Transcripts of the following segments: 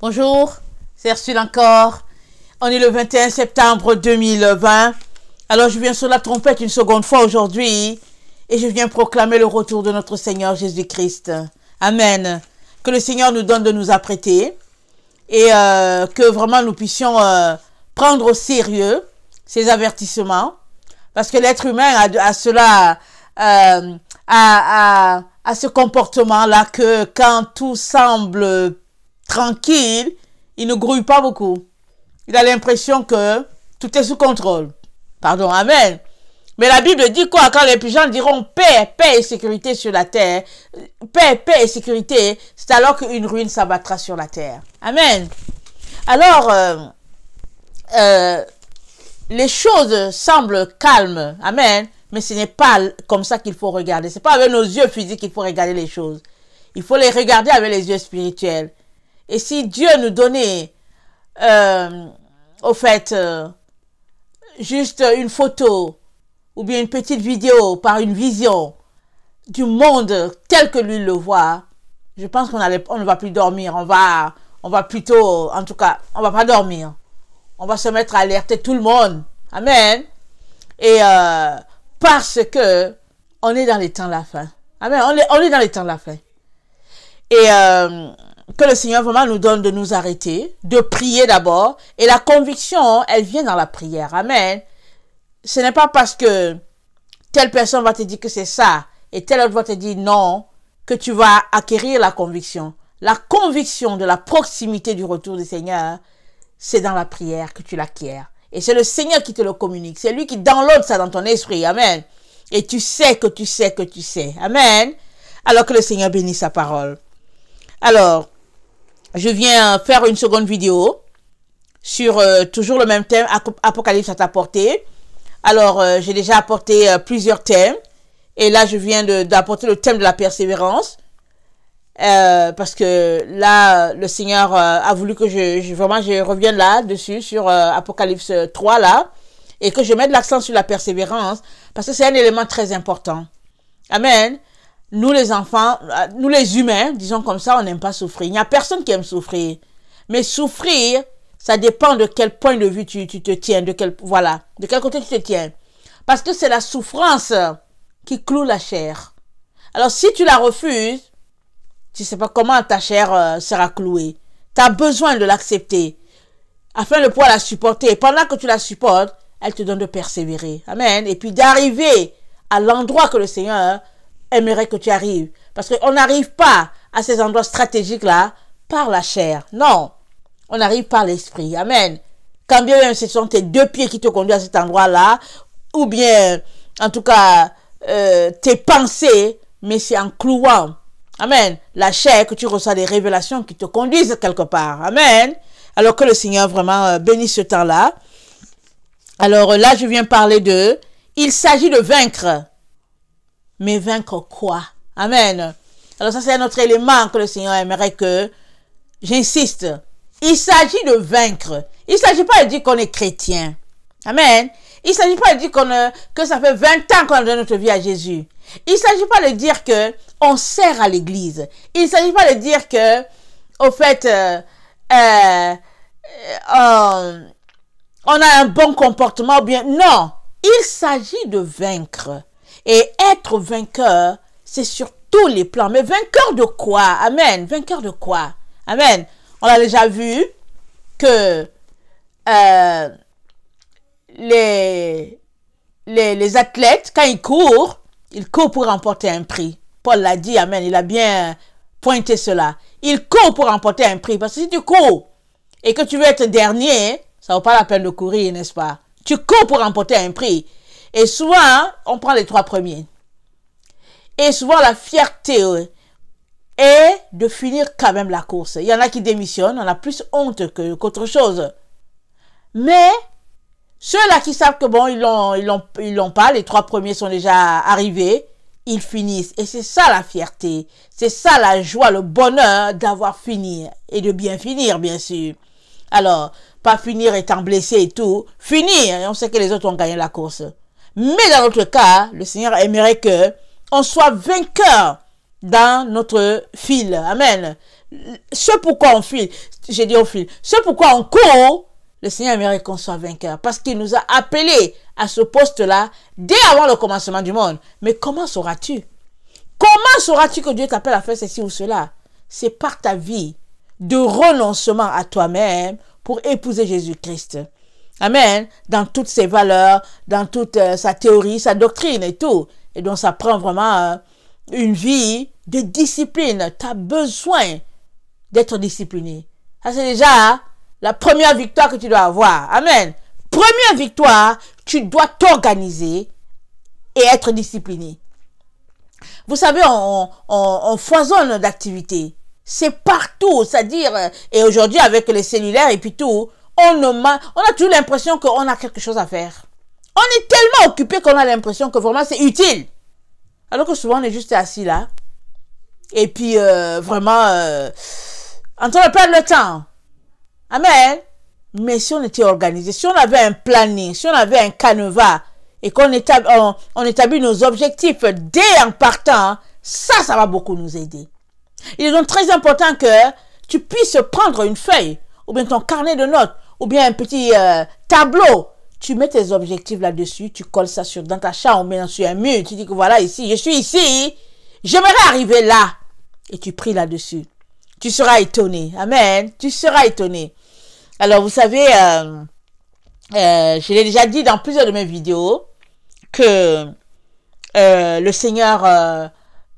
Bonjour, c'est Ursule encore. On est le 21 septembre 2020. Alors je viens sur la trompette une seconde fois aujourd'hui et je viens proclamer le retour de notre Seigneur Jésus-Christ. Amen. Que le Seigneur nous donne de nous apprêter et que vraiment nous puissions prendre au sérieux ces avertissements, parce que l'être humain a cela, a ce comportement-là que quand tout semble tranquille, il ne grouille pas beaucoup. Il a l'impression que tout est sous contrôle. Pardon, amen. Mais la Bible dit quoi? Quand les gens diront paix, paix et sécurité sur la terre, paix, paix et sécurité, c'est alors qu'une ruine s'abattra sur la terre. Amen. Alors, les choses semblent calmes, amen, mais ce n'est pas comme ça qu'il faut regarder. C'est pas avec nos yeux physiques qu'il faut regarder les choses. Il faut les regarder avec les yeux spirituels. Et si Dieu nous donnait, au fait, juste une photo ou bien une petite vidéo par une vision du monde tel que lui le voit, je pense qu'on ne va plus dormir. On va plutôt, en tout cas, on va pas dormir. On va se mettre à alerter tout le monde. Amen. Et parce que on est dans les temps de la fin. Amen. On est dans les temps de la fin. Et que le Seigneur vraiment nous donne de nous arrêter, de prier d'abord. Et la conviction, elle vient dans la prière. Amen. Ce n'est pas parce que telle personne va te dire que c'est ça et telle autre va te dire non que tu vas acquérir la conviction. La conviction de la proximité du retour du Seigneur, c'est dans la prière que tu l'acquiers. Et c'est le Seigneur qui te le communique. C'est lui qui download ça dans ton esprit. Amen. Et tu sais que tu sais que tu sais. Amen. Alors que le Seigneur bénisse sa parole. Alors, je viens faire une seconde vidéo sur toujours le même thème, Apocalypse à ta portée. Alors, j'ai déjà apporté plusieurs thèmes. Et là, je viens d'apporter le thème de la persévérance. Parce que là, le Seigneur a voulu que je revienne là-dessus, sur Apocalypse 3, là. Et que je mette l'accent sur la persévérance. Parce que c'est un élément très important. Amen. Nous les enfants, nous les humains, disons comme ça, on n'aime pas souffrir. Il n'y a personne qui aime souffrir. Mais souffrir, ça dépend de quel point de vue tu te tiens, de quel côté tu te tiens. Parce que c'est la souffrance qui cloue la chair. Alors si tu la refuses, tu ne sais pas comment ta chair sera clouée. Tu as besoin de l'accepter afin de pouvoir la supporter. Et pendant que tu la supportes, elle te donne de persévérer. Amen. Et puis d'arriver à l'endroit que le Seigneur aimerait que tu arrives. Parce qu'on n'arrive pas à ces endroits stratégiques-là par la chair. Non. On arrive par l'esprit. Amen. Quand bien même ce sont tes deux pieds qui te conduisent à cet endroit-là, ou bien, en tout cas, tes pensées, mais c'est en clouant. Amen. La chair que tu reçois des révélations qui te conduisent quelque part. Amen. Alors que le Seigneur vraiment bénisse ce temps-là. Alors là, je viens parler de, il s'agit de vaincre. Mais vaincre quoi? Amen. Alors ça, c'est un autre élément que le Seigneur aimerait que j'insiste. Il s'agit de vaincre. Il ne s'agit pas de dire qu'on est chrétien. Amen. Il ne s'agit pas de dire que ça fait 20 ans qu'on a donné notre vie à Jésus. Il ne s'agit pas de dire que on sert à l'église. Il ne s'agit pas de dire que, au fait, on a un bon comportement ou bien. Non. Il s'agit de vaincre. Et être vainqueur, c'est sur tous les plans. Mais vainqueur de quoi? Amen. Vainqueur de quoi? Amen. On a déjà vu que les athlètes, quand ils courent pour remporter un prix. Paul l'a dit, amen, il a bien pointé cela. Ils courent pour remporter un prix. Parce que si tu cours et que tu veux être dernier, ça ne vaut pas la peine de courir, n'est-ce pas? Tu cours pour remporter un prix. Et souvent, on prend les 3 premiers. Et souvent, la fierté est de finir quand même la course. Il y en a qui démissionnent, on a plus honte qu'autre chose. Mais, ceux-là qui savent que bon, ils l'ont pas, les 3 premiers sont déjà arrivés, ils finissent. Et c'est ça la fierté. C'est ça la joie, le bonheur d'avoir fini. Et de bien finir, bien sûr. Alors, pas finir étant blessé et tout. Finir, et on sait que les autres ont gagné la course. Mais dans notre cas, le Seigneur aimerait que on soit vainqueur dans notre fil. Amen. ce pourquoi on file, j'ai dit on file, ce pourquoi on court, le Seigneur aimerait qu'on soit vainqueur. Parce qu'il nous a appelés à ce poste-là dès avant le commencement du monde. Mais comment sauras-tu? Comment sauras-tu que Dieu t'appelle à faire ceci ou cela? C'est par ta vie de renoncement à toi-même pour épouser Jésus-Christ. Amen. Dans toutes ses valeurs, dans toute sa théorie, sa doctrine et tout. Et donc ça prend vraiment une vie de discipline. Tu as besoin d'être discipliné. Ça c'est déjà la première victoire que tu dois avoir. Amen. Première victoire, tu dois t'organiser et être discipliné. Vous savez, on foisonne d'activités. C'est partout, c'est-à-dire, et aujourd'hui avec les cellulaires et puis tout, on a toujours l'impression qu'on a quelque chose à faire. On est tellement occupé qu'on a l'impression que vraiment c'est utile. Alors que souvent on est juste assis là. Et puis vraiment en train de perdre le temps. Amen. Mais si on était organisé, si on avait un planning, si on avait un canevas et qu'on établit nos objectifs dès en partant, ça va beaucoup nous aider. Il est donc très important que tu puisses prendre une feuille ou bien ton carnet de notes ou bien un petit tableau. Tu mets tes objectifs là-dessus, tu colles ça dans ta chambre ou bien sur un mur. Tu dis que voilà, ici, je suis ici, j'aimerais arriver là. Et tu pries là-dessus. Tu seras étonné. Amen. Tu seras étonné. Alors, vous savez, je l'ai déjà dit dans plusieurs de mes vidéos que le Seigneur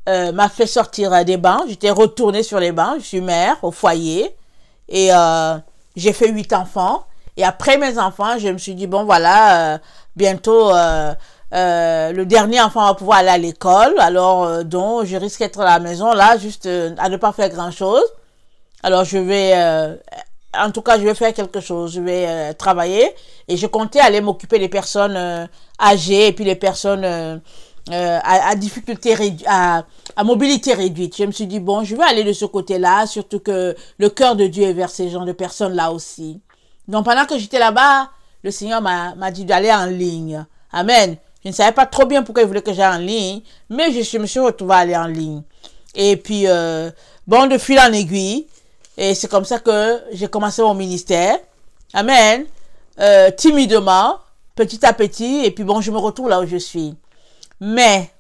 m'a fait sortir des bancs. J'étais retournée sur les bancs. Je suis mère au foyer et j'ai fait 8 enfants. Et après mes enfants, je me suis dit, bon voilà, bientôt le dernier enfant va pouvoir aller à l'école. Alors, donc, je risque d'être à la maison là, juste à ne pas faire grand-chose. Alors, je vais... en tout cas, je vais faire quelque chose. Je vais travailler et je comptais aller m'occuper des personnes âgées et puis les personnes à difficulté à mobilité réduite. Je me suis dit, bon, je vais aller de ce côté-là, surtout que le cœur de Dieu est vers ces gens de personnes-là aussi. Donc, pendant que j'étais là-bas, le Seigneur m'a dit d'aller en ligne. Amen. Je ne savais pas trop bien pourquoi il voulait que j'aille en ligne, mais je me suis retrouvée à aller en ligne. Et puis, bon, de fil en aiguille, et c'est comme ça que j'ai commencé mon ministère. Amen. Timidement, petit à petit. Et puis bon, je me retrouve là où je suis. Mais,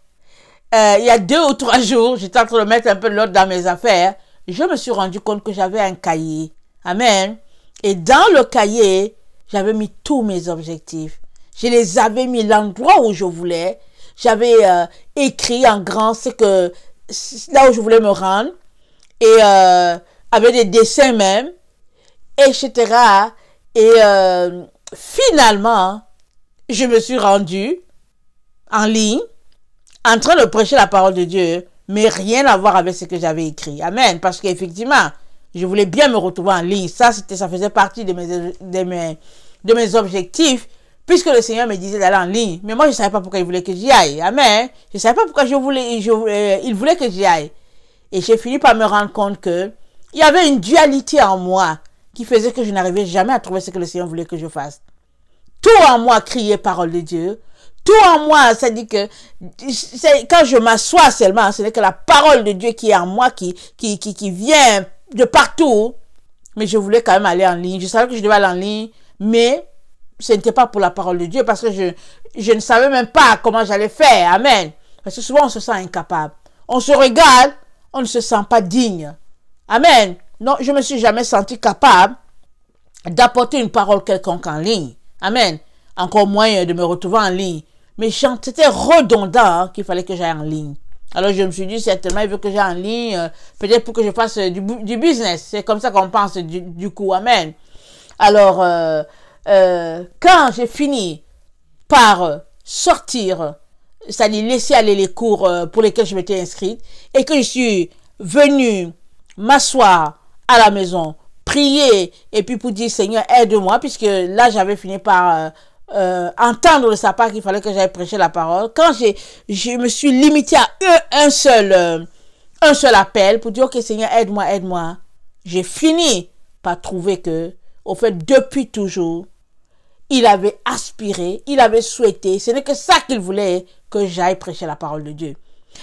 il y a 2 ou 3 jours, j'étais en train de mettre un peu de l'ordre dans mes affaires. Je me suis rendu compte que j'avais un cahier. Amen. Et dans le cahier, j'avais mis tous mes objectifs. Je les avais mis l'endroit où je voulais. J'avais écrit en grand là où je voulais me rendre. Et avec des dessins même, etc. Et finalement, je me suis rendue en ligne, en train de prêcher la parole de Dieu, mais rien à voir avec ce que j'avais écrit. Amen. Parce qu'effectivement, je voulais bien me retrouver en ligne. Ça faisait partie de mes objectifs, puisque le Seigneur me disait d'aller en ligne. Mais moi, je ne savais pas pourquoi il voulait que j'y aille. Amen. Je ne savais pas pourquoi il voulait que j'y aille. Et j'ai fini par me rendre compte que il y avait une dualité en moi qui faisait que je n'arrivais jamais à trouver ce que le Seigneur voulait que je fasse. Tout en moi criait parole de Dieu. Tout en moi, ça dit que quand je m'assois seulement, ce n'est que la parole de Dieu qui est en moi, qui vient de partout. Mais je voulais quand même aller en ligne. Je savais que je devais aller en ligne, mais ce n'était pas pour la parole de Dieu parce que je ne savais même pas comment j'allais faire. Amen. Parce que souvent on se sent incapable. On se regarde, on ne se sent pas digne. Amen. Non, je ne me suis jamais senti capable d'apporter une parole quelconque en ligne. Amen. Encore moins de me retrouver en ligne. Mais c'était redondant qu'il fallait que j'aille en ligne. Alors je me suis dit, certainement, il veut que j'aille en ligne, peut-être pour que je fasse du business. C'est comme ça qu'on pense du coup. Amen. Alors, quand j'ai fini par sortir, c'est-à-dire laisser aller les cours pour lesquels je m'étais inscrite, et que je suis venue m'asseoir à la maison, prier, et puis pour dire, Seigneur, aide-moi, puisque là, j'avais fini par entendre de sa part qu'il fallait que j'aille prêcher la parole. Quand je me suis limitée à un seul appel pour dire, ok, Seigneur, aide-moi, aide-moi, j'ai fini par trouver que, au fait, depuis toujours, il avait aspiré, il avait souhaité, ce n'est que ça qu'il voulait, que j'aille prêcher la parole de Dieu.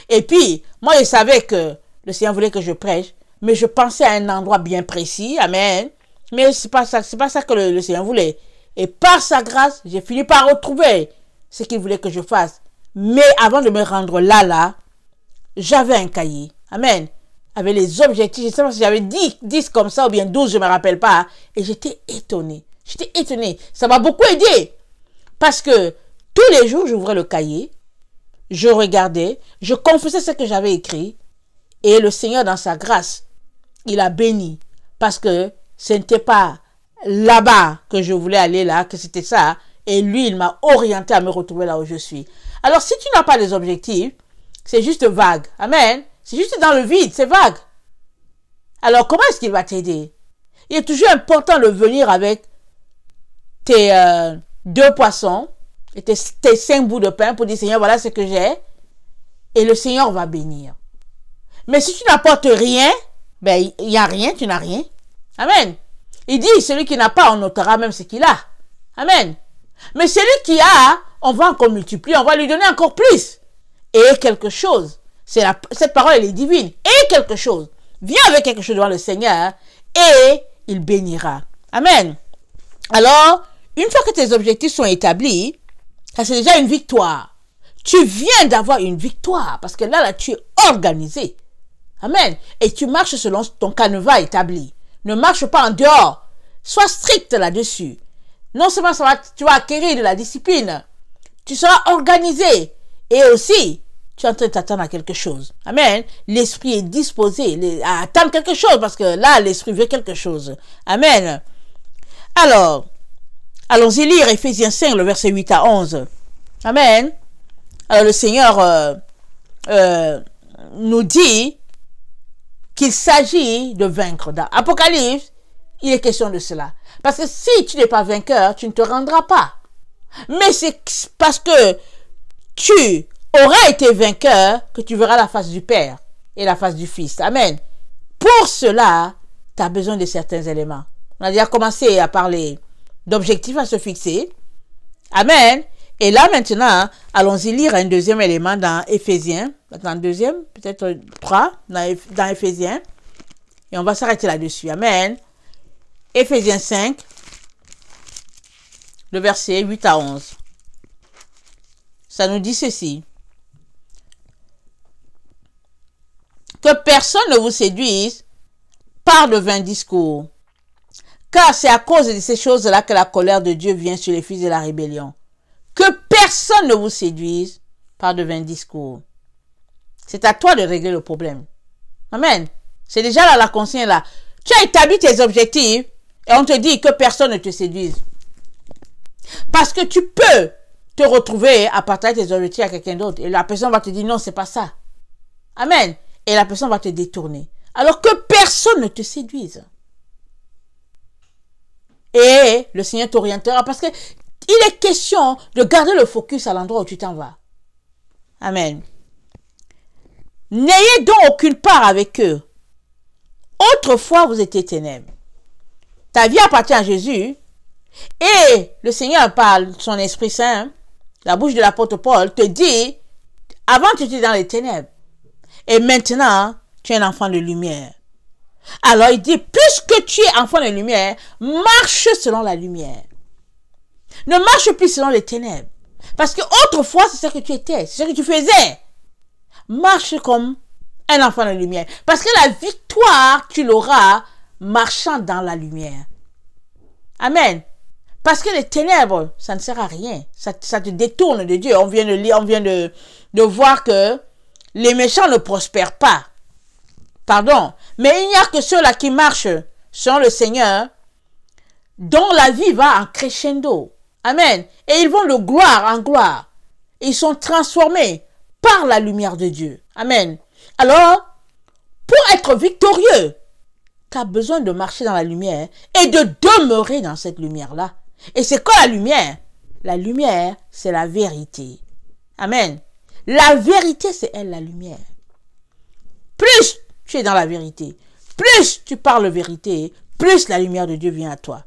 Et puis, moi, je savais que le Seigneur voulait que je prêche, mais je pensais à un endroit bien précis. Amen. Mais c'est pas ça que le Seigneur voulait. Et par sa grâce, j'ai fini par retrouver ce qu'il voulait que je fasse. Mais avant de me rendre là, j'avais un cahier. Amen. Avec les objectifs. Je ne sais pas si j'avais 10 comme ça ou bien 12, je ne me rappelle pas. Et j'étais étonnée. Ça m'a beaucoup aidé. Parce que tous les jours, j'ouvrais le cahier. Je regardais. Je confessais ce que j'avais écrit. Et le Seigneur, dans sa grâce, il a béni. Parce que ce n'était pas là-bas que je voulais aller là, que c'était ça. Et lui, il m'a orienté à me retrouver là où je suis. Alors, si tu n'as pas des objectifs, c'est juste vague. Amen. C'est juste dans le vide, c'est vague. Alors, comment est-ce qu'il va t'aider? Il est toujours important de venir avec tes 2 poissons et tes 5 bouts de pain pour dire, Seigneur, voilà ce que j'ai. Et le Seigneur va bénir. Mais si tu n'apportes rien, ben, il n'y a rien, tu n'as rien. Amen. Il dit, celui qui n'a pas, on notera même ce qu'il a. Amen. Mais celui qui a, on va encore multiplier, on va lui donner encore plus. Et quelque chose. Cette parole, elle est divine. Et quelque chose. Viens avec quelque chose devant le Seigneur et il bénira. Amen. Alors, une fois que tes objectifs sont établis, ça c'est déjà une victoire. Tu viens d'avoir une victoire parce que là, tu es organisé. Amen. Et tu marches selon ton canevas établi. Ne marche pas en dehors. Sois strict là-dessus. Non seulement tu vas acquérir de la discipline, tu seras organisé et aussi, tu es en train de t'attendre à quelque chose. Amen. L'esprit est disposé à attendre quelque chose parce que là, l'esprit veut quelque chose. Amen. Alors, allons-y lire Éphésiens 5, le verset 8 à 11. Amen. Alors, le Seigneur nous dit qu'il s'agit de vaincre. Dans Apocalypse, il est question de cela. Parce que si tu n'es pas vainqueur, tu ne te rendras pas. Mais c'est parce que tu auras été vainqueur que tu verras la face du Père et la face du Fils. Amen. Pour cela, tu as besoin de certains éléments. On a déjà commencé à parler d'objectifs à se fixer. Amen. Et là, maintenant, allons-y lire un deuxième élément dans Éphésiens. Dans le deuxième, peut-être 3, dans Éphésiens. Et on va s'arrêter là-dessus. Amen. Éphésiens 5, le verset 8 à 11. Ça nous dit ceci. Que personne ne vous séduise par de vains discours. Car c'est à cause de ces choses-là que la colère de Dieu vient sur les fils de la rébellion. Que personne ne vous séduise par de vains discours. C'est à toi de régler le problème. Amen. C'est déjà là la consigne là. Tu as établi tes objectifs et on te dit que personne ne te séduise. Parce que tu peux te retrouver à partager tes objectifs à quelqu'un d'autre et la personne va te dire non, c'est pas ça. Amen. Et la personne va te détourner. Alors que personne ne te séduise. Et le Seigneur t'orientera parce que il est question de garder le focus à l'endroit où tu t'en vas. Amen. N'ayez donc aucune part avec eux. Autrefois, vous étiez ténèbres. Ta vie appartient à Jésus. Et le Seigneur parle, son Esprit Saint, la bouche de l'apôtre Paul, te dit, avant tu étais dans les ténèbres. Et maintenant, tu es un enfant de lumière. Alors il dit, puisque tu es enfant de lumière, marche selon la lumière. Ne marche plus selon les ténèbres. Parce que autrefois, c'est ce que tu étais, c'est ce que tu faisais. Marche comme un enfant de lumière. Parce que la victoire, tu l'auras marchant dans la lumière. Amen. Parce que les ténèbres, ça ne sert à rien. Ça te détourne de Dieu. On vient de lire, on vient de voir que les méchants ne prospèrent pas. Pardon. Mais il n'y a que ceux-là qui marchent selon le Seigneur, dont la vie va en crescendo. Amen. Et ils vont de gloire en gloire. Ils sont transformés par la lumière de Dieu. Amen. Alors, pour être victorieux, tu as besoin de marcher dans la lumière et de demeurer dans cette lumière-là. Et c'est quoi la lumière? La lumière, c'est la vérité. Amen. La vérité, c'est elle, la lumière. Plus tu es dans la vérité, plus tu parles la vérité, plus la lumière de Dieu vient à toi.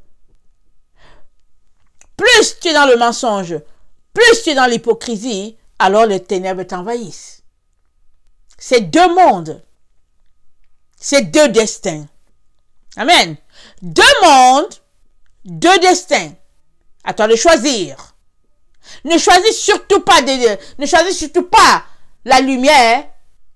Plus tu es dans le mensonge, plus tu es dans l'hypocrisie, alors les ténèbres t'envahissent. C'est deux mondes. C'est deux destins. Amen. Deux mondes, deux destins. À toi de choisir. Ne choisis surtout pas la lumière,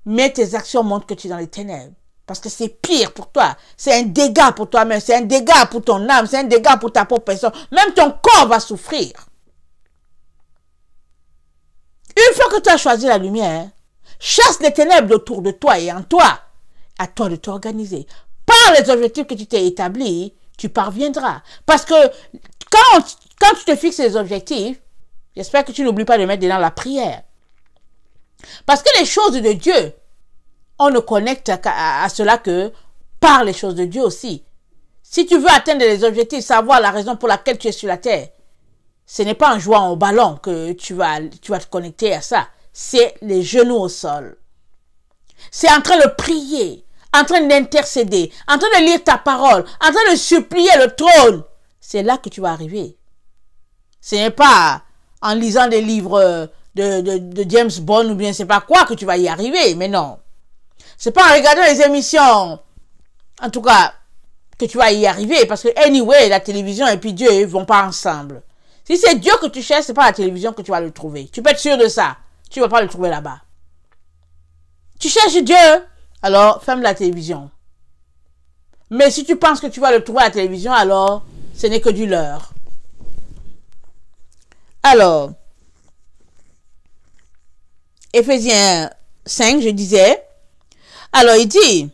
mais tes actions montrent que tu es dans les ténèbres. Parce que c'est pire pour toi. C'est un dégât pour toi-même. C'est un dégât pour ton âme. C'est un dégât pour ta propre personne. Même ton corps va souffrir. Une fois que tu as choisi la lumière, chasse les ténèbres autour de toi et en toi. À toi de t'organiser. Par les objectifs que tu t'es établis, tu parviendras. Parce que quand tu te fixes les objectifs, j'espère que tu n'oublies pas de mettre dedans la prière. Parce que les choses de Dieu, on ne connecte à cela que par les choses de Dieu aussi. Si tu veux atteindre les objectifs, savoir la raison pour laquelle tu es sur la terre, ce n'est pas en jouant au ballon que tu vas te connecter à ça. C'est les genoux au sol. C'est en train de prier, en train d'intercéder, en train de lire ta parole, en train de supplier le trône. C'est là que tu vas arriver. Ce n'est pas en lisant des livres de James Bond ou bien c'est pas quoi que tu vas y arriver, mais non. C'est pas en regardant les émissions, en tout cas, que tu vas y arriver, parce que anyway, la télévision et puis Dieu, ils vont pas ensemble. Si c'est Dieu que tu cherches, c'est pas la télévision que tu vas le trouver. Tu peux être sûr de ça. Tu vas pas le trouver là-bas. Tu cherches Dieu, alors ferme la télévision. Mais si tu penses que tu vas le trouver à la télévision, alors ce n'est que du leurre. Alors, Éphésiens 5, je disais, alors il dit,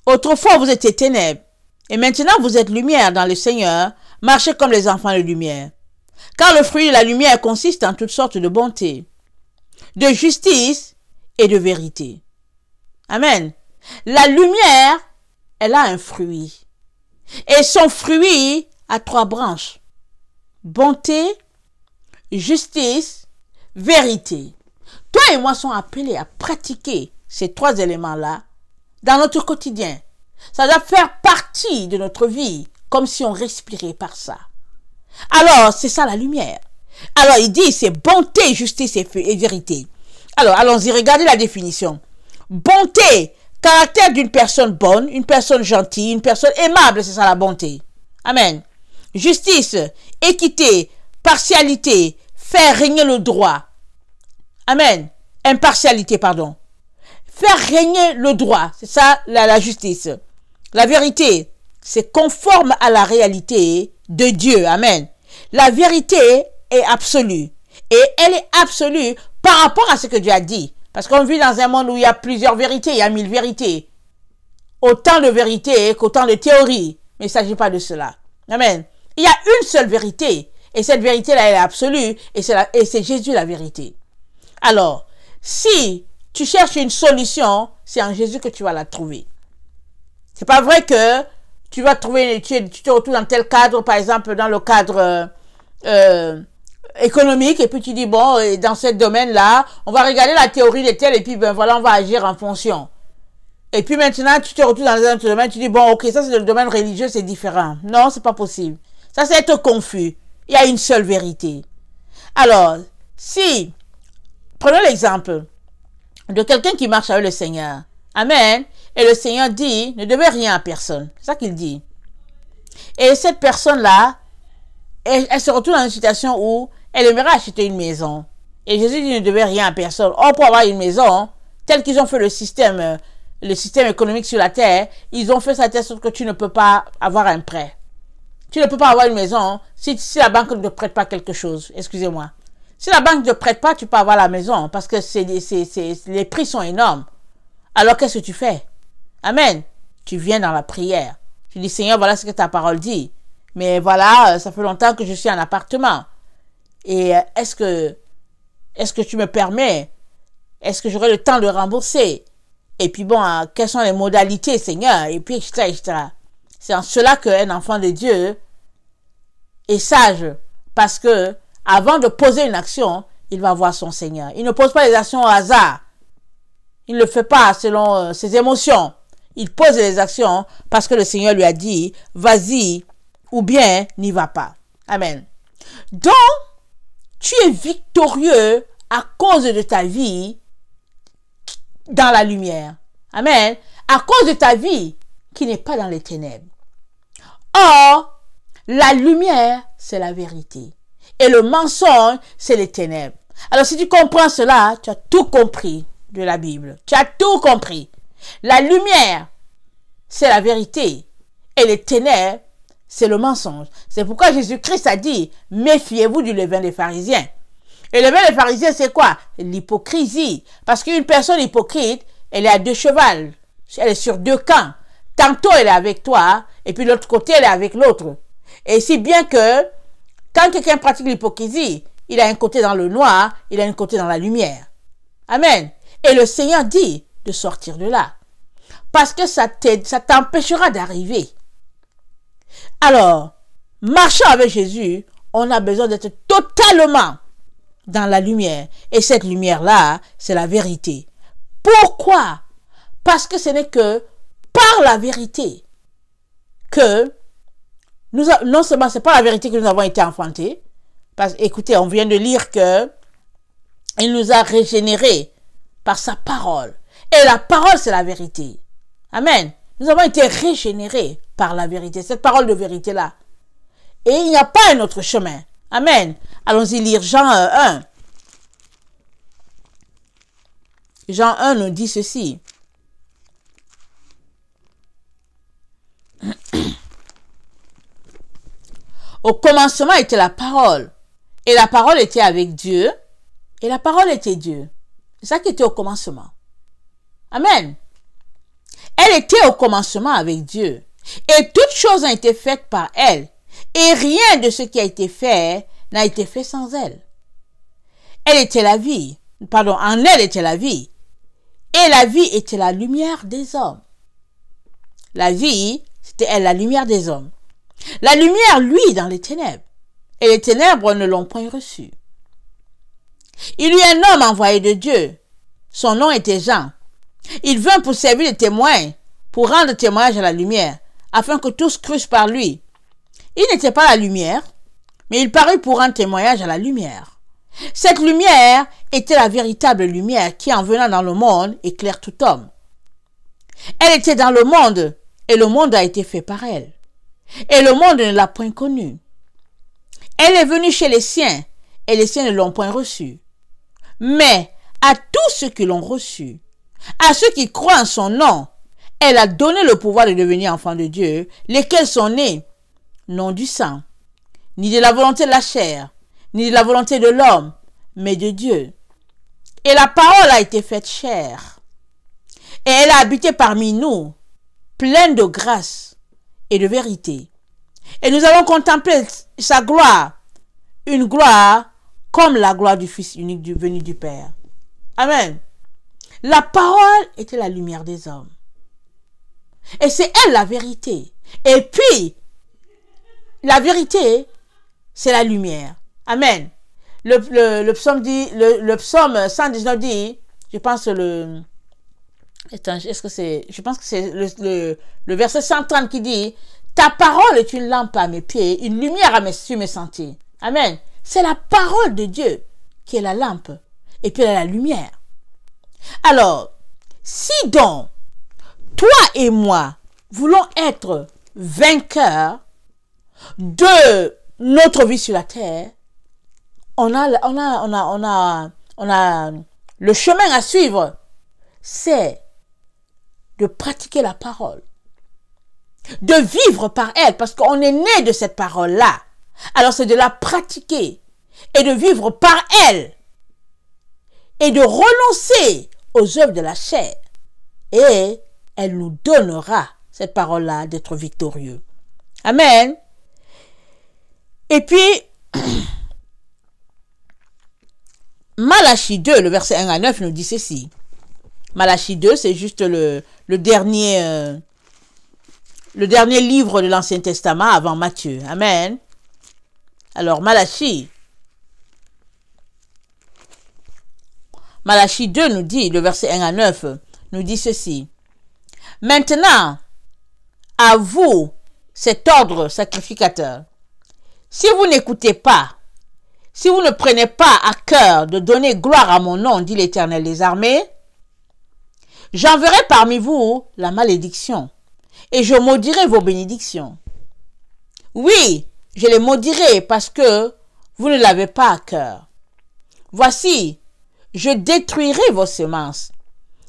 autrefois vous étiez ténèbres, et maintenant vous êtes lumière dans le Seigneur, marchez comme les enfants de lumière. Car le fruit de la lumière consiste en toutes sortes de bonté, de justice et de vérité. Amen. La lumière, elle a un fruit. Et son fruit a 3 branches. Bonté, justice, vérité. Toi et moi sommes appelés à pratiquer ces 3 éléments-là dans notre quotidien. Ça doit faire partie de notre vie, comme si on respirait par ça. Alors, c'est ça la lumière. Alors, il dit, c'est bonté, justice et vérité. Alors, allons-y, regardez la définition. Bonté, caractère d'une personne bonne, une personne gentille, une personne aimable, c'est ça la bonté. Amen. Justice, équité, partialité, faire régner le droit. Amen. Impartialité, pardon. Faire régner le droit, c'est ça la justice. La vérité, c'est conforme à la réalité de Dieu. Amen. La vérité est absolue. Et elle est absolue par rapport à ce que Dieu a dit. Parce qu'on vit dans un monde où il y a plusieurs vérités, il y a 1000 vérités. Autant de vérités qu'autant de théories. Mais il ne s'agit pas de cela. Amen. Il y a une seule vérité. Et cette vérité-là, elle est absolue. Et c'est Jésus la vérité. Alors, si tu cherches une solution, c'est en Jésus que tu vas la trouver. C'est pas vrai que tu vas trouver, tu te retrouves dans tel cadre, par exemple, dans le cadre économique, et puis tu dis, bon, dans ce domaine-là, on va regarder la théorie de tel, et puis ben voilà, on va agir en fonction. Et puis maintenant, tu te retrouves dans un autre domaine, tu dis, bon, ok, ça c'est le domaine religieux, c'est différent. Non, c'est pas possible. Ça, c'est être confus. Il y a une seule vérité. Alors, si, prenons l'exemple de quelqu'un qui marche avec le Seigneur. Amen. Et le Seigneur dit, ne devez rien à personne. C'est ça qu'il dit. Et cette personne-là, elle se retrouve dans une situation où elle aimerait acheter une maison. Et Jésus dit, ne devez rien à personne. Or, pour avoir une maison, tel qu'ils ont fait le système économique sur la terre, ils ont fait ça de telle sorte que tu ne peux pas avoir un prêt. Tu ne peux pas avoir une maison si la banque ne te prête pas quelque chose. Excusez-moi. Si la banque ne te prête pas, tu peux avoir la maison parce que les prix sont énormes. Alors, qu'est-ce que tu fais? Amen. Tu viens dans la prière. Tu dis, Seigneur, voilà ce que ta parole dit. Mais voilà, ça fait longtemps que je suis en appartement. Et est-ce que tu me permets? Est-ce que j'aurai le temps de rembourser? Et puis bon, quelles sont les modalités, Seigneur? Et puis, etc., etc. C'est en cela qu'un enfant de Dieu est sage. Parce que, avant de poser une action, il va voir son Seigneur. Il ne pose pas les actions au hasard. Il ne le fait pas selon ses émotions. Il pose les actions parce que le Seigneur lui a dit, vas-y, ou bien n'y va pas. Amen. Donc, tu es victorieux à cause de ta vie dans la lumière. Amen. à cause de ta vie qui n'est pas dans les ténèbres. Or, la lumière, c'est la vérité. Et le mensonge, c'est les ténèbres. Alors, si tu comprends cela, tu as tout compris de la Bible. Tu as tout compris. La lumière, c'est la vérité. Et les ténèbres, c'est le mensonge. C'est pourquoi Jésus-Christ a dit, méfiez-vous du levain des pharisiens. Et le levain des pharisiens, c'est quoi? L'hypocrisie. Parce qu'une personne hypocrite, elle est à deux chevals. Elle est sur deux camps. Tantôt, elle est avec toi, et puis de l'autre côté, elle est avec l'autre. Et si bien que, quand quelqu'un pratique l'hypocrisie, il a un côté dans le noir, il a un côté dans la lumière. Amen. Et le Seigneur dit de sortir de là. Parce que ça t'empêchera d'arriver. Alors, marchant avec Jésus, on a besoin d'être totalement dans la lumière. Et cette lumière-là, c'est la vérité. Pourquoi? Parce que ce n'est que par la vérité que non seulement c'est pas la vérité que nous avons été enfantés, parce écoutez, on vient de lire que il nous a régénérés par sa parole. Et la parole, c'est la vérité. Amen. Nous avons été régénérés par la vérité, cette parole de vérité-là. Et il n'y a pas un autre chemin. Amen. Allons-y lire Jean 1. Jean 1 nous dit ceci. Au commencement était la parole. Et la parole était avec Dieu. Et la parole était Dieu. C'est ça qui était au commencement. Amen. Elle était au commencement avec Dieu. Et toutes choses ont été faites par elle. Et rien de ce qui a été fait n'a été fait sans elle. Elle était la vie. Pardon, en elle était la vie. Et la vie était la lumière des hommes. La vie, c'était elle, la lumière des hommes. La lumière, lui, dans les ténèbres. Et les ténèbres ne l'ont point reçue. Il y eut un homme envoyé de Dieu. Son nom était Jean. Il vint pour servir de témoin, pour rendre témoignage à la lumière, afin que tous crussent par lui. Il n'était pas la lumière, mais il parut pour rendre témoignage à la lumière. Cette lumière était la véritable lumière qui, en venant dans le monde, éclaire tout homme. Elle était dans le monde, et le monde a été fait par elle. Et le monde ne l'a point connue. Elle est venue chez les siens, et les siens ne l'ont point reçue. Mais à tous ceux qui l'ont reçue, à ceux qui croient en son nom, elle a donné le pouvoir de devenir enfants de Dieu, lesquels sont nés, non du sang, ni de la volonté de la chair, ni de la volonté de l'homme, mais de Dieu. Et la parole a été faite chair, et elle a habité parmi nous, pleine de grâce et de vérité. Et nous avons contemplé sa gloire, une gloire comme la gloire du Fils unique venu du Père. Amen. La parole était la lumière des hommes. Et c'est elle la vérité. Et puis, la vérité, c'est la lumière. Amen. Le psaume dit, le psaume 119 dit, je pense je pense que c'est le verset 130 qui dit, ta parole est une lampe à mes pieds, une lumière sur mes sentiers. Amen. C'est la parole de Dieu qui est la lampe. Et puis elle est la lumière. Alors, si donc, toi et moi, voulons être vainqueurs de notre vie sur la terre, on a le chemin à suivre, c'est de pratiquer la parole, de vivre par elle, parce qu'on est né de cette parole-là. Alors c'est de la pratiquer et de vivre par elle et de renoncer aux œuvres de la chair. Et elle nous donnera, cette parole-là, d'être victorieux. Amen. Et puis, Malachie 2, le verset 1 à 9 nous dit ceci. Malachie 2, c'est juste le dernier livre de l'Ancien Testament avant Matthieu. Amen. Alors, Malachie 2 nous dit, le verset 1 à 9, nous dit ceci. Maintenant, à vous, cet ordre sacrificateur, si vous n'écoutez pas, si vous ne prenez pas à cœur de donner gloire à mon nom, dit l'Éternel des armées, J'enverrai parmi vous la malédiction, et je maudirai vos bénédictions. Oui, je les maudirai parce que vous ne l'avez pas à cœur. Voici, je détruirai vos semences,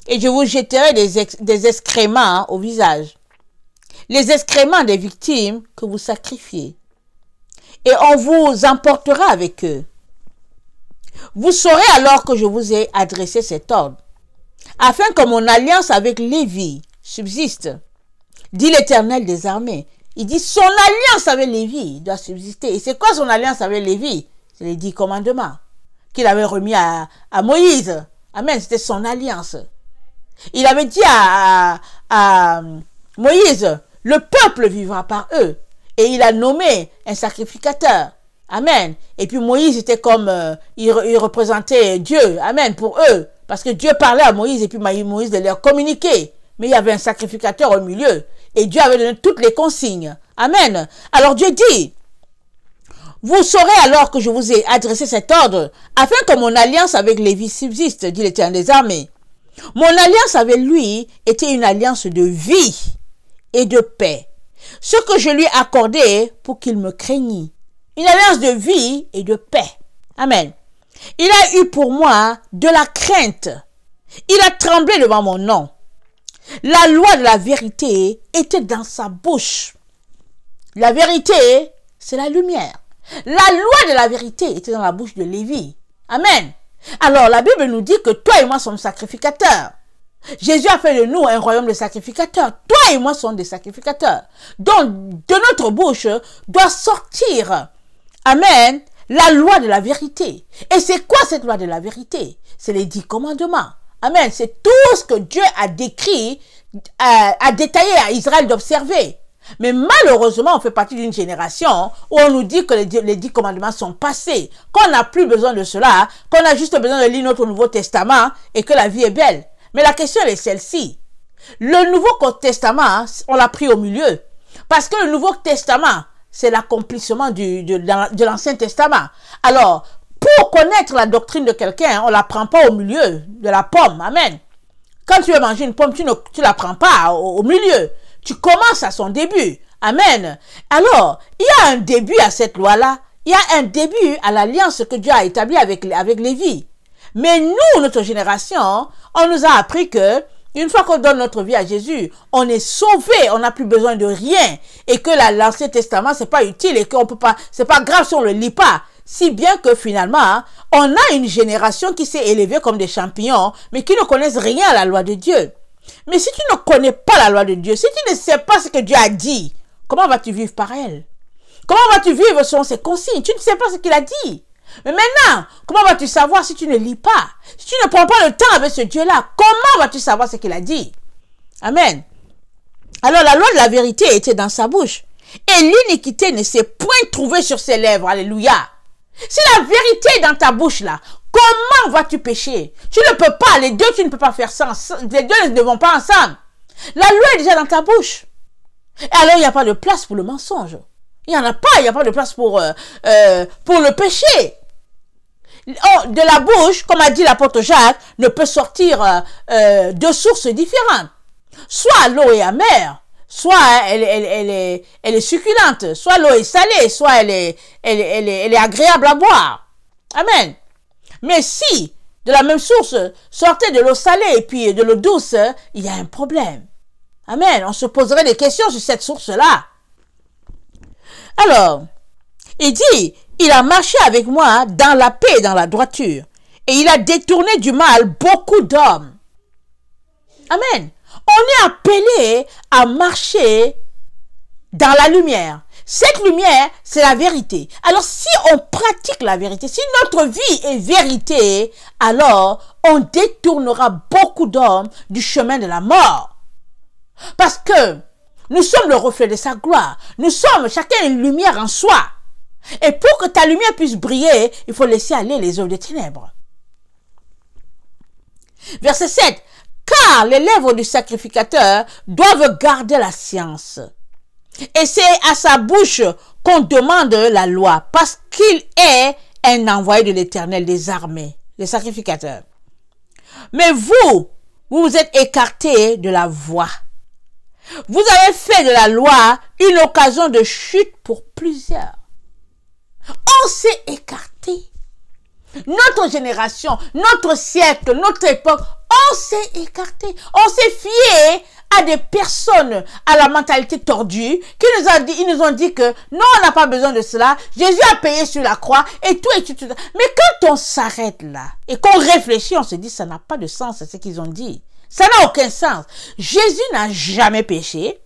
et je vous jetterai des excréments au visage, les excréments des victimes que vous sacrifiez, et on vous emportera avec eux. Vous saurez alors que je vous ai adressé cet ordre, afin que mon alliance avec Lévi subsiste, dit l'Éternel des armées. Il dit son alliance avec Lévi doit subsister. Et c'est quoi son alliance avec Lévi? C'est les 10 commandements qu'il avait remis à Moïse. Amen, c'était son alliance. Il avait dit à Moïse, le peuple vivra par eux. Et il a nommé un sacrificateur. Amen. Et puis Moïse était comme, il représentait Dieu. Amen, pour eux. Parce que Dieu parlait à Moïse et puis Moïse de leur communiquer. Mais il y avait un sacrificateur au milieu. Et Dieu avait donné toutes les consignes. Amen. Alors Dieu dit, vous saurez alors que je vous ai adressé cet ordre, afin que mon alliance avec Lévi subsiste, dit l'Éternel des armées. Mon alliance avec lui était une alliance de vie et de paix. Ce que je lui ai accordé pour qu'il me craignît. Une alliance de vie et de paix. Amen. Il a eu pour moi de la crainte. Il a tremblé devant mon nom. La loi de la vérité était dans sa bouche. La vérité, c'est la lumière. La loi de la vérité était dans la bouche de Lévi. Amen. Alors, la Bible nous dit que toi et moi sommes sacrificateurs. Jésus a fait de nous un royaume de sacrificateurs. Toi et moi sommes des sacrificateurs. Donc, de notre bouche doit sortir, amen, la loi de la vérité. Et c'est quoi cette loi de la vérité? C'est les 10 commandements. Amen. C'est tout ce que Dieu a décrit, a détaillé à Israël d'observer. Mais malheureusement, on fait partie d'une génération où on nous dit que les 10 commandements sont passés, qu'on n'a plus besoin de cela, qu'on a juste besoin de lire notre Nouveau Testament et que la vie est belle. Mais la question est celle-ci. Le Nouveau Testament, on l'a pris au milieu. Parce que le Nouveau Testament, c'est l'accomplissement de l'Ancien Testament. Alors, pour connaître la doctrine de quelqu'un, on ne la prend pas au milieu de la pomme. Amen. Quand tu veux manger une pomme, tu ne la prends pas au milieu. Tu commences à son début. Amen. Alors, il y a un début à cette loi-là. Il y a un début à l'alliance que Dieu a établie avec Lévi. Mais nous, notre génération, on nous a appris que une fois qu'on donne notre vie à Jésus, on est sauvé, on n'a plus besoin de rien. Et que l'Ancien Testament, c'est pas utile et qu'on peut pas, c'est pas grave si on le lit pas. Si bien que finalement, on a une génération qui s'est élevée comme des champignons, mais qui ne connaissent rien à la loi de Dieu. Mais si tu ne connais pas la loi de Dieu, si tu ne sais pas ce que Dieu a dit, comment vas-tu vivre par elle? Comment vas-tu vivre selon ses consignes? Tu ne sais pas ce qu'il a dit. Mais maintenant, comment vas-tu savoir si tu ne lis pas? Si tu ne prends pas le temps avec ce Dieu-là, comment vas-tu savoir ce qu'il a dit? Amen. Alors la loi de la vérité était dans sa bouche. Et l'iniquité ne s'est point trouvée sur ses lèvres. Alléluia. Si la vérité est dans ta bouche là, comment vas-tu pécher? Tu ne peux pas, les deux, tu ne peux pas faire ça. Les deux ne vont pas ensemble. La loi est déjà dans ta bouche. Et alors il n'y a pas de place pour le mensonge. Il n'y en a pas, il n'y a pas de place pour le péché. Oh, de la bouche, comme a dit l'apôtre Jacques, ne peut sortir deux sources différentes. Soit l'eau est amère, soit elle est succulente, soit l'eau est salée, soit elle est agréable à boire. Amen. Mais si, de la même source, sortait de l'eau salée et puis de l'eau douce, il y a un problème. Amen. On se poserait des questions sur cette source-là. Alors, il dit, il a marché avec moi dans la paix et dans la droiture, et il a détourné du mal beaucoup d'hommes. Amen. On est appelé à marcher dans la lumière. Cette lumière, c'est la vérité. Alors, si on pratique la vérité, si notre vie est vérité, alors on détournera beaucoup d'hommes du chemin de la mort. Parce que nous sommes le reflet de sa gloire. Nous sommes chacun une lumière en soi. Et pour que ta lumière puisse briller, il faut laisser aller les œuvres des ténèbres. Verset 7. Car les lèvres du sacrificateur doivent garder la science. Et c'est à sa bouche qu'on demande la loi, parce qu'il est un envoyé de l'Éternel des armées, les sacrificateurs. Mais vous, vous vous êtes écarté de la voie. Vous avez fait de la loi une occasion de chute pour plusieurs. On s'est écarté. Notre génération, notre siècle, notre époque, on s'est écarté. On s'est fié à des personnes à la mentalité tordue qui ils nous ont dit que non, on n'a pas besoin de cela. Jésus a payé sur la croix et tout et tout. Mais quand on s'arrête là et qu'on réfléchit, on se dit ça n'a pas de sens, c'est ce qu'ils ont dit. Ça n'a aucun sens. Jésus n'a jamais péché.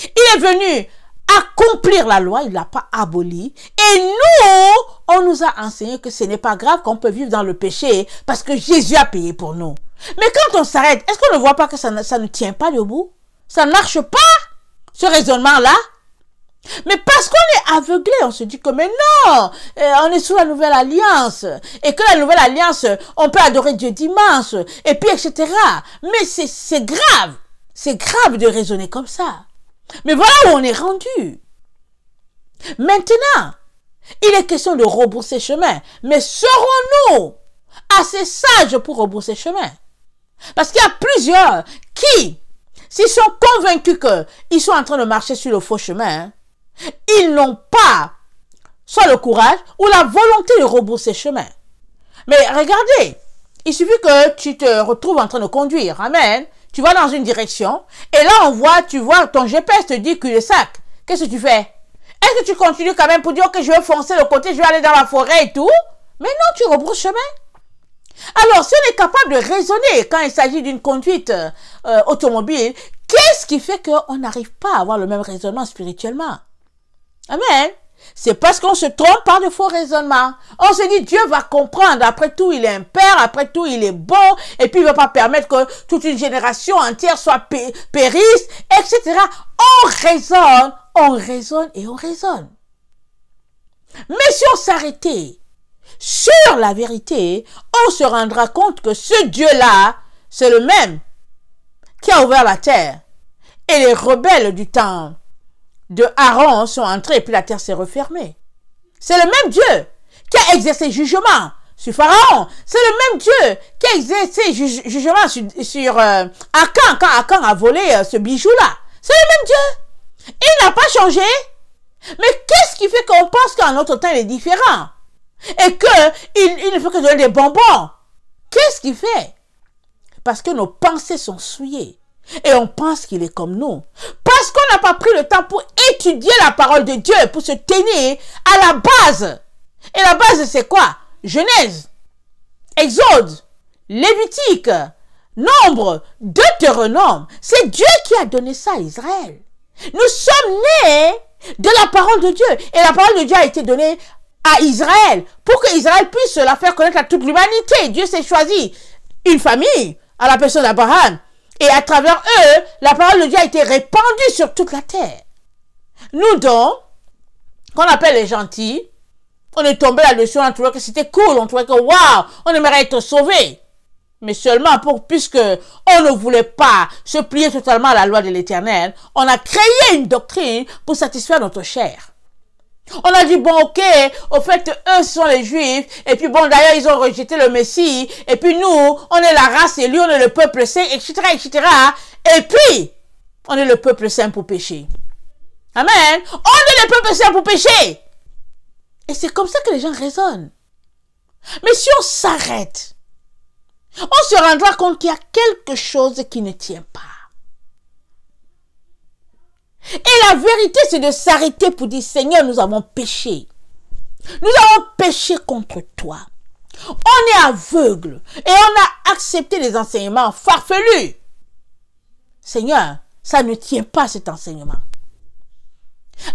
Il est venu accomplir la loi, il ne l'a pas abolie. Et nous, on nous a enseigné que ce n'est pas grave qu'on peut vivre dans le péché parce que Jésus a payé pour nous. Mais quand on s'arrête, est-ce qu'on ne voit pas que ça ne tient pas debout? Ça ne marche pas, ce raisonnement-là. Mais parce qu'on est aveuglé, on se dit que mais non, on est sous la nouvelle alliance. Et que la nouvelle alliance, on peut adorer Dieu dimanche. Et puis, etc. Mais c'est grave. C'est grave de raisonner comme ça. Mais voilà où on est rendu. Maintenant, il est question de rebrousser chemin. Mais serons-nous assez sages pour rebrousser chemin? Parce qu'il y a plusieurs qui, s'ils sont convaincus qu'ils sont en train de marcher sur le faux chemin, ils n'ont pas soit le courage ou la volonté de rebrousser chemin. Mais regardez, il suffit que tu te retrouves en train de conduire. Amen. Tu vas dans une direction et là tu vois ton GPS te dit cul-de-sac. Qu'est-ce que tu fais? Est-ce que tu continues quand même pour dire que je vais foncer le côté, je vais aller dans la forêt et tout? Mais non, tu rebrousses chemin. Alors, si on est capable de raisonner quand il s'agit d'une conduite automobile, qu'est-ce qui fait qu'on n'arrive pas à avoir le même raisonnement spirituellement? Amen. C'est parce qu'on se trompe par de faux raisonnements. On se dit, Dieu va comprendre. Après tout, il est un père. Après tout, il est bon. Et puis, il ne va pas permettre que toute une génération entière soit périsse, etc. On raisonne et on raisonne. Mais si on s'arrêtait sur la vérité, on se rendra compte que ce Dieu-là, c'est le même qui a ouvert la terre. Et les rebelles du temps de Aaron sont entrés et puis la terre s'est refermée. C'est le même Dieu qui a exercé jugement sur Pharaon. C'est le même Dieu qui a exercé jugement sur Akan quand Akan a volé ce bijou-là. C'est le même Dieu. Il n'a pas changé. Mais qu'est-ce qui fait qu'on pense qu'en notre temps il est différent? Et qu'il ne fait que donner des bonbons? Qu'est-ce qui fait? Parce que nos pensées sont souillées. Et on pense qu'il est comme nous. Parce qu'on n'a pas pris le temps pour étudier la parole de Dieu, pour se tenir à la base. Et la base, c'est quoi? Genèse, Exode, Lévitique, Nombre, Deutéronome. C'est Dieu qui a donné ça à Israël. Nous sommes nés de la parole de Dieu. Et la parole de Dieu a été donnée à Israël pour que Israël puisse la faire connaître à toute l'humanité. Dieu s'est choisi une famille à la personne d'Abraham. Et à travers eux, la parole de Dieu a été répandue sur toute la terre. Nous donc, qu'on appelle les gentils, on est tombé là-dessus, on trouvait que c'était cool, on trouvait que waouh, on aimerait être sauvés. Mais seulement puisque on ne voulait pas se plier totalement à la loi de l'Éternel, on a créé une doctrine pour satisfaire notre chair. On a dit, bon, ok, au fait, eux sont les Juifs, et puis bon, d'ailleurs, ils ont rejeté le Messie, et puis nous, on est la race élue, on est le peuple saint, etc., etc., et puis, on est le peuple saint pour pécher. Amen. On est le peuple saint pour pécher. Et c'est comme ça que les gens raisonnent. Mais si on s'arrête, on se rendra compte qu'il y a quelque chose qui ne tient pas. Et la vérité, c'est de s'arrêter pour dire, Seigneur, nous avons péché. Nous avons péché contre toi. On est aveugle et on a accepté les enseignements farfelus. Seigneur, ça ne tient pas cet enseignement.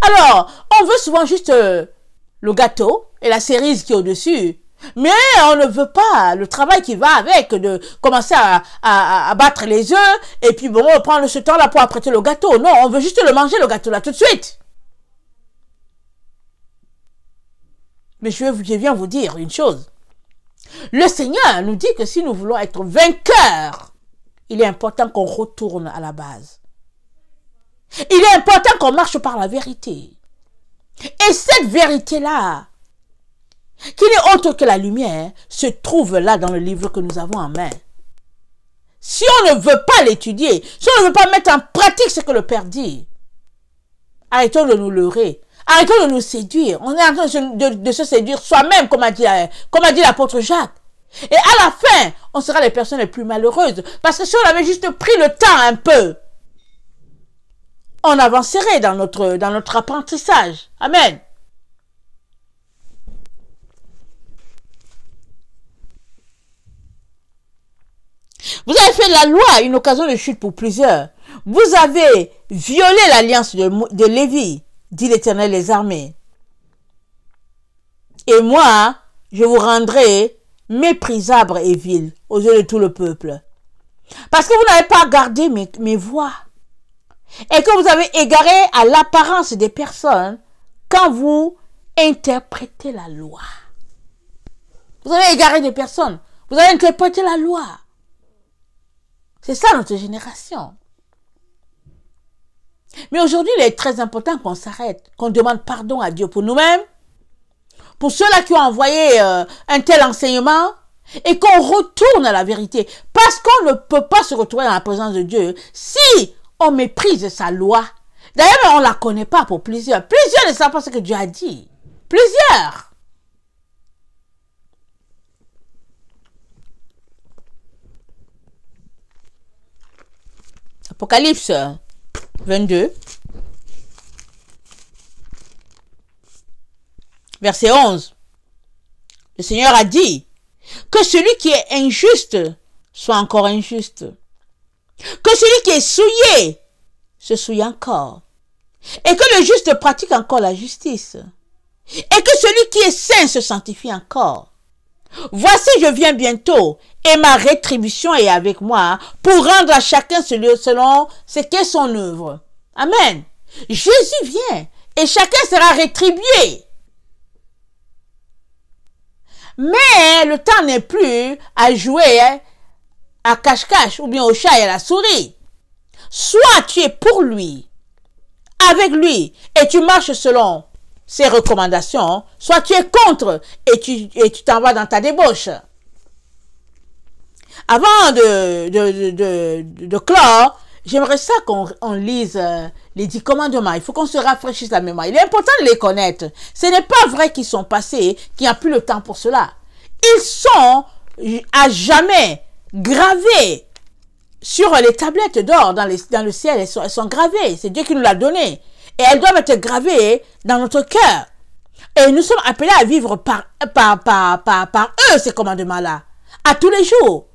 Alors, on veut souvent juste le gâteau et la cerise qui est au-dessus. Mais on ne veut pas le travail qui va avec, de commencer à battre les œufs, et puis bon, on prend ce temps-là pour apprêter le gâteau. Non, on veut juste le manger, le gâteau là, tout de suite. Mais je viens vous dire une chose. Le Seigneur nous dit que si nous voulons être vainqueurs, il est important qu'on retourne à la base. Il est important qu'on marche par la vérité. Et cette vérité-là, qui n'est autre que la lumière, se trouve là dans le livre que nous avons en main. Si on ne veut pas l'étudier, si on ne veut pas mettre en pratique ce que le Père dit, arrêtons de nous leurrer. Arrêtons de nous séduire. On est en train de se séduire soi-même, comme a dit l'apôtre Jacques. Et à la fin, on sera les personnes les plus malheureuses. Parce que si on avait juste pris le temps un peu, on avancerait dans notre apprentissage. Amen. Vous avez fait de la loi une occasion de chute pour plusieurs. Vous avez violé l'alliance de Lévi, dit l'Éternel des armées. Et moi, je vous rendrai méprisable et vil aux yeux de tout le peuple. Parce que vous n'avez pas gardé mes voies. Et que vous avez égaré à l'apparence des personnes quand vous interprétez la loi. Vous avez égaré des personnes. Vous avez interprété la loi. C'est ça notre génération. Mais aujourd'hui, il est très important qu'on s'arrête, qu'on demande pardon à Dieu pour nous-mêmes, pour ceux-là qui ont envoyé un tel enseignement, et qu'on retourne à la vérité. Parce qu'on ne peut pas se retrouver dans la présence de Dieu si on méprise sa loi. D'ailleurs, on ne la connaît pas pour plusieurs. Plusieurs ne savent pas ce que Dieu a dit. Plusieurs. Apocalypse 22, verset 11. Le Seigneur a dit que celui qui est injuste soit encore injuste. Que celui qui est souillé se souille encore. Et que le juste pratique encore la justice. Et que celui qui est saint se sanctifie encore. Voici, je viens bientôt, et ma rétribution est avec moi, pour rendre à chacun selon ce qu'est son œuvre. Amen. Jésus vient, et chacun sera rétribué. Mais le temps n'est plus à jouer à cache-cache, ou bien au chat et à la souris. Soit tu es pour lui, avec lui, et tu marches selon ses recommandations, soit tu es contre et tu t'en vas dans ta débauche. Avant de clore, j'aimerais ça qu'on lise les 10 commandements. Il faut qu'on se rafraîchisse la mémoire. Il est important de les connaître. Ce n'est pas vrai qu'ils sont passés, qu'il n'y a plus le temps pour cela. Ils sont à jamais gravés sur les tablettes d'or dans le ciel. Elles sont gravées. C'est Dieu qui nous l'a donné. Et elles doivent être gravées dans notre cœur. Et nous sommes appelés à vivre par eux, ces commandements-là. À tous les jours.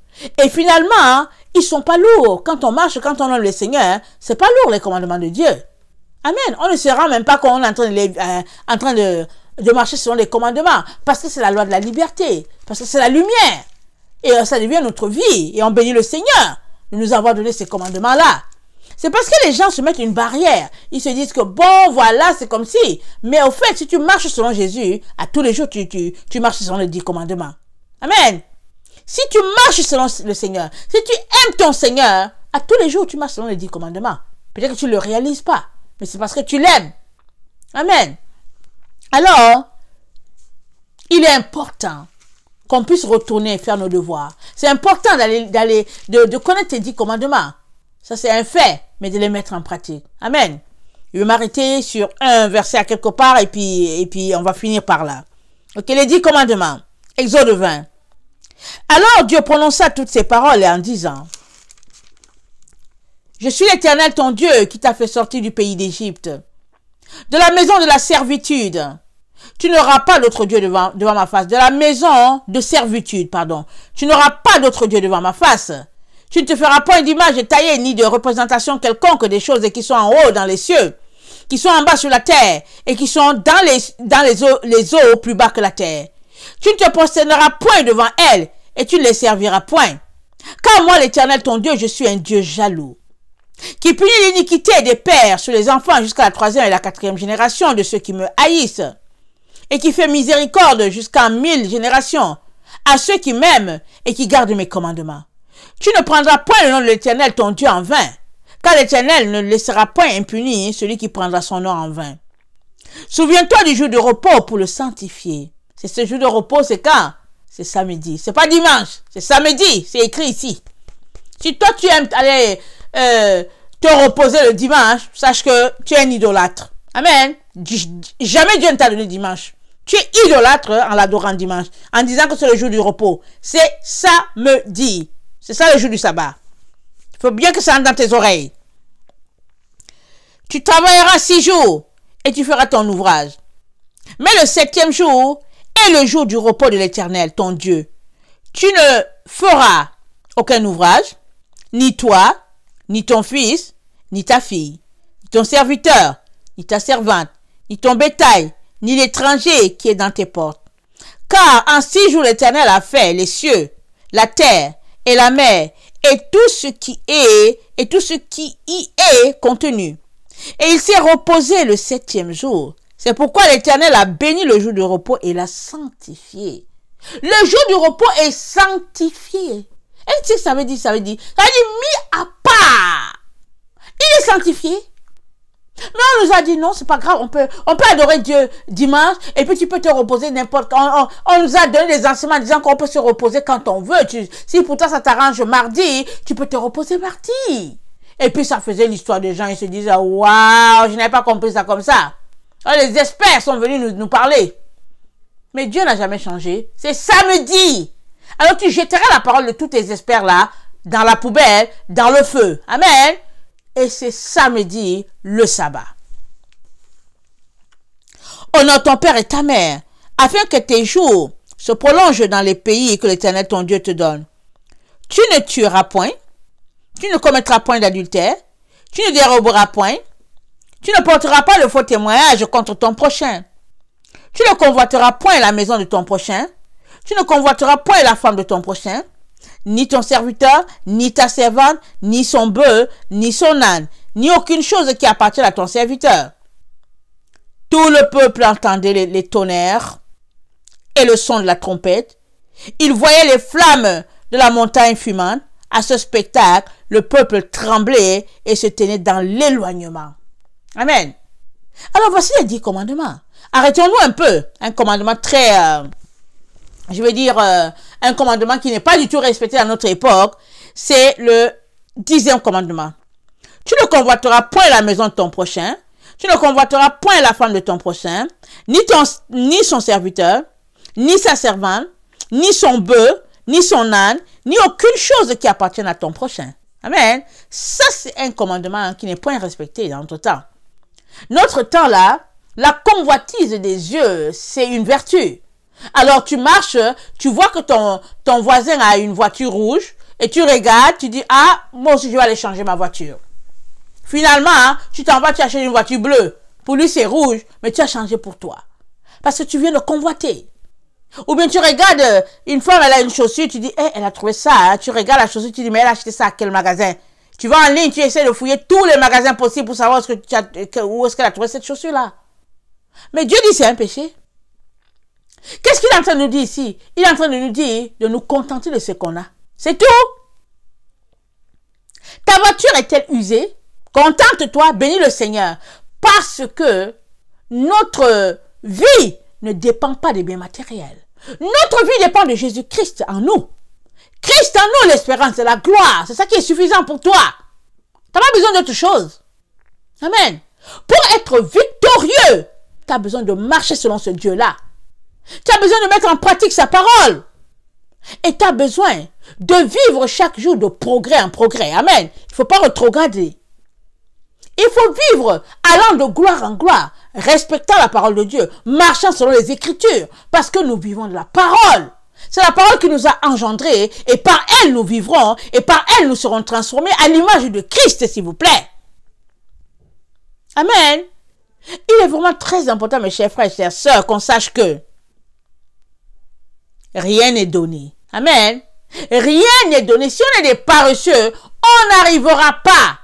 Et finalement, ils sont pas lourds. Quand on marche, quand on aime le Seigneur, c'est pas lourd les commandements de Dieu. Amen. On ne se rend même pas qu'on est en train de marcher selon les commandements. Parce que c'est la loi de la liberté. Parce que c'est la lumière. Et ça devient notre vie. Et on bénit le Seigneur de nous avoir donné ces commandements-là. C'est parce que les gens se mettent une barrière. Ils se disent que bon, voilà, c'est comme si. Mais au fait, si tu marches selon Jésus, à tous les jours, tu marches selon les 10 commandements. Amen. Si tu marches selon le Seigneur, si tu aimes ton Seigneur, à tous les jours, tu marches selon les 10 commandements. Peut-être que tu ne le réalises pas, mais c'est parce que tu l'aimes. Amen. Alors, il est important qu'on puisse retourner et faire nos devoirs. C'est important de connaître tes 10 commandements. Ça, c'est un fait, mais de les mettre en pratique. Amen. Je vais m'arrêter sur un verset à quelque part et puis on va finir par là. Ok, les 10 commandements. Exode 20. Alors Dieu prononça toutes ces paroles en disant: Je suis l'Éternel ton Dieu qui t'a fait sortir du pays d'Égypte, de la maison de la servitude. Tu n'auras pas d'autre Dieu devant ma face. De la maison de servitude, pardon. Tu n'auras pas d'autre Dieu devant ma face. Tu ne te feras point d'image taillée ni de représentation quelconque des choses qui sont en haut dans les cieux, qui sont en bas sur la terre et qui sont dans les eaux plus bas que la terre. Tu ne te prosterneras point devant elles et tu ne les serviras point. Car moi, l'Éternel ton Dieu, je suis un Dieu jaloux, qui punit l'iniquité des pères sur les enfants jusqu'à la 3e et la 4e génération de ceux qui me haïssent, et qui fait miséricorde jusqu'à 1000 générations à ceux qui m'aiment et qui gardent mes commandements. Tu ne prendras point le nom de l'Éternel ton Dieu en vain, car l'Éternel ne laissera point impuni celui qui prendra son nom en vain. Souviens-toi du jour de repos pour le sanctifier. C'est ce jour de repos, c'est quand? C'est samedi. C'est pas dimanche, c'est samedi, c'est écrit ici. Si toi tu aimes aller te reposer le dimanche, sache que tu es un idolâtre. Amen. Jamais Dieu ne t'a donné dimanche. Tu es idolâtre en l'adorant dimanche, en disant que c'est le jour du repos. C'est samedi. C'est ça le jour du sabbat. Il faut bien que ça entre dans tes oreilles. Tu travailleras 6 jours et tu feras ton ouvrage. Mais le 7e jour est le jour du repos de l'Éternel, ton Dieu. Tu ne feras aucun ouvrage, ni toi, ni ton fils, ni ta fille, ni ton serviteur, ni ta servante, ni ton bétail, ni l'étranger qui est dans tes portes. Car en 6 jours l'Éternel a fait les cieux, la terre et la mer, et tout ce qui y est contenu. Et il s'est reposé le 7e jour. C'est pourquoi l'Éternel a béni le jour du repos et l'a sanctifié. Le jour du repos est sanctifié. Et tu sais ce que ça veut dire? Ça veut dire mis à part. Il est sanctifié. Mais on nous a dit non, c'est pas grave, on peut adorer Dieu dimanche et puis tu peux te reposer n'importe quand. On nous a donné des enseignements disant qu'on peut se reposer quand on veut. Si pour toi ça t'arrange mardi, tu peux te reposer mardi. Et puis ça faisait l'histoire des gens, ils se disaient waouh, je n'avais pas compris ça comme ça. Alors, les experts sont venus nous parler. Mais Dieu n'a jamais changé. C'est samedi. Alors tu jetteras la parole de tous tes experts là dans la poubelle, dans le feu. Amen. Et c'est samedi, le sabbat. Honore ton père et ta mère, afin que tes jours se prolongent dans les pays que l'Éternel ton Dieu te donne. Tu ne tueras point, tu ne commettras point d'adultère, tu ne déroberas point, tu ne porteras pas le faux témoignage contre ton prochain. Tu ne convoiteras point la maison de ton prochain, tu ne convoiteras point la femme de ton prochain, ni ton serviteur, ni ta servante, ni son bœuf, ni son âne, ni aucune chose qui appartient à ton serviteur. Tout le peuple entendait les tonnerres et le son de la trompette. Il voyait les flammes de la montagne fumante. À ce spectacle, le peuple tremblait et se tenait dans l'éloignement. Amen. Alors voici les 10 commandements. Arrêtons-nous un peu. Un commandement très... un commandement qui n'est pas du tout respecté à notre époque, c'est le 10e commandement. Tu ne convoiteras point la maison de ton prochain, tu ne convoiteras point la femme de ton prochain, ni son serviteur, ni sa servante, ni son bœuf, ni son âne, ni aucune chose qui appartienne à ton prochain. Amen. Ça, c'est un commandement qui n'est point respecté dans notre temps. Notre temps là, la convoitise des yeux, c'est une vertu. Alors tu marches, tu vois que ton voisin a une voiture rouge et tu regardes, tu dis ah, moi aussi je vais aller changer ma voiture. Finalement, tu t'en vas, tu achètes une voiture bleue. Pour lui c'est rouge, mais tu as changé pour toi. Parce que tu viens de convoiter. Ou bien tu regardes, une femme elle a une chaussure, tu dis elle a trouvé ça, hein. Tu regardes la chaussure, tu dis mais elle a acheté ça à quel magasin? Tu vas en ligne, tu essaies de fouiller tous les magasins possibles pour savoir où est-ce qu'elle a trouvé cette chaussure là. Mais Dieu dit c'est un péché. Qu'est-ce qu'il est en train de nous dire ici? Il est en train de nous dire de nous contenter de ce qu'on a. C'est tout. Ta voiture est-elle usée? Contente-toi, bénis le Seigneur. Parce que notre vie ne dépend pas des biens matériels. Notre vie dépend de Jésus-Christ en nous. Christ en nous, l'espérance et la gloire. C'est ça qui est suffisant pour toi. Tu n'as pas besoin d'autre chose. Amen. Pour être victorieux, tu as besoin de marcher selon ce Dieu-là. Tu as besoin de mettre en pratique sa parole. Et tu as besoin de vivre chaque jour de progrès en progrès. Amen. Il ne faut pas rétrograder. Il faut vivre allant de gloire en gloire, respectant la parole de Dieu, marchant selon les Écritures, parce que nous vivons de la parole. C'est la parole qui nous a engendrés, et par elle nous vivrons, et par elle nous serons transformés à l'image de Christ, s'il vous plaît. Amen. Il est vraiment très important, mes chers frères et chères sœurs, qu'on sache que rien n'est donné. Amen. Rien n'est donné. Si on est des paresseux, on n'arrivera pas.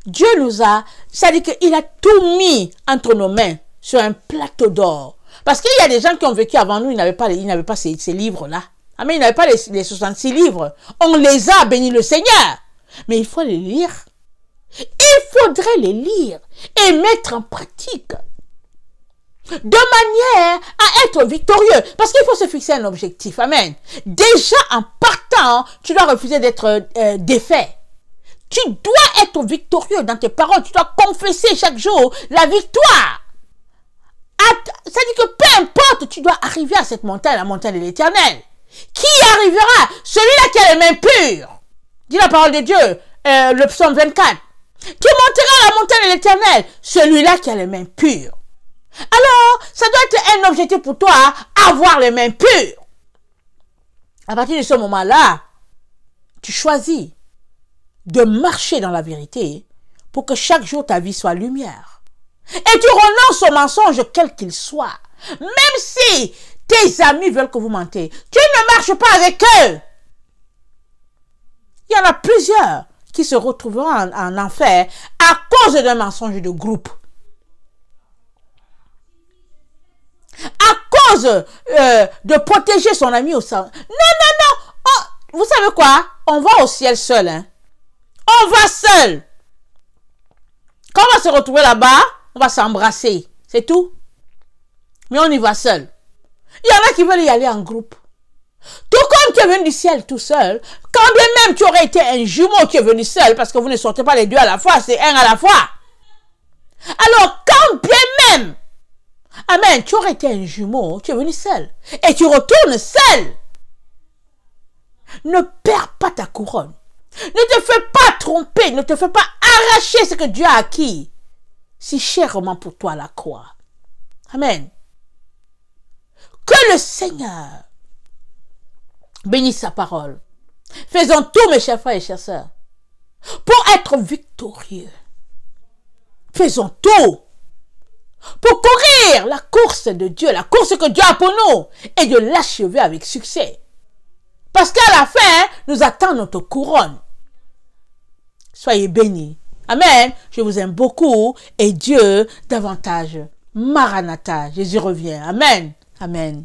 Dieu nous a, c'est-à-dire qu'il a tout mis entre nos mains sur un plateau d'or. Parce qu'il y a des gens qui ont vécu avant nous, ils n'avaient pas ces livres-là. Amen, ils n'avaient pas les 66 livres. On les a, béni le Seigneur. Mais il faut les lire. Il faudrait les lire et mettre en pratique. de manière à être victorieux. Parce qu'il faut se fixer un objectif. Amen. Déjà, en partant, tu dois refuser d'être défait. Tu dois être victorieux dans tes paroles. Tu dois confesser chaque jour la victoire. C'est-à-dire que peu importe, tu dois arriver à cette montagne, la montagne de l'Éternel. Qui arrivera? Celui-là qui a les mains pures. Dit la parole de Dieu, le psaume 24. Qui montera à la montagne de l'Éternel? Celui-là qui a les mains pures. Alors, ça doit être un objectif pour toi, avoir les mains pures. À partir de ce moment-là, tu choisis de marcher dans la vérité pour que chaque jour ta vie soit lumière. Et tu renonces au mensonge quel qu'il soit. Même si tes amis veulent que vous mentez, tu ne marches pas avec eux. Il y en a plusieurs qui se retrouveront en enfer à cause d'un mensonge de groupe. À cause de protéger son ami au sang. Non, non, non. Oh, vous savez quoi? On va au ciel seul. Hein? On va seul. Quand on va se retrouver là-bas, on va s'embrasser. C'est tout. Mais on y va seul. Il y en a qui veulent y aller en groupe. Tout comme tu es venu du ciel tout seul, quand bien même tu aurais été un jumeau qui est venu seul, parce que vous ne sortez pas les deux à la fois, c'est un à la fois. Alors, quand bien même, amen, tu aurais été un jumeau, tu es venu seul, et tu retournes seul. Ne perds pas ta couronne. Ne te fais pas tromper, ne te fais pas arracher ce que Dieu a acquis si chèrement pour toi à la croix. Amen. Que le Seigneur bénisse sa parole. Faisons tout, mes chers frères et chères sœurs, pour être victorieux. Faisons tout pour courir la course de Dieu, la course que Dieu a pour nous, et de l'achever avec succès. Parce qu'à la fin, nous attend notre couronne. Soyez bénis. Amen. Je vous aime beaucoup et Dieu davantage. Maranatha. Jésus revient. Amen. Amen.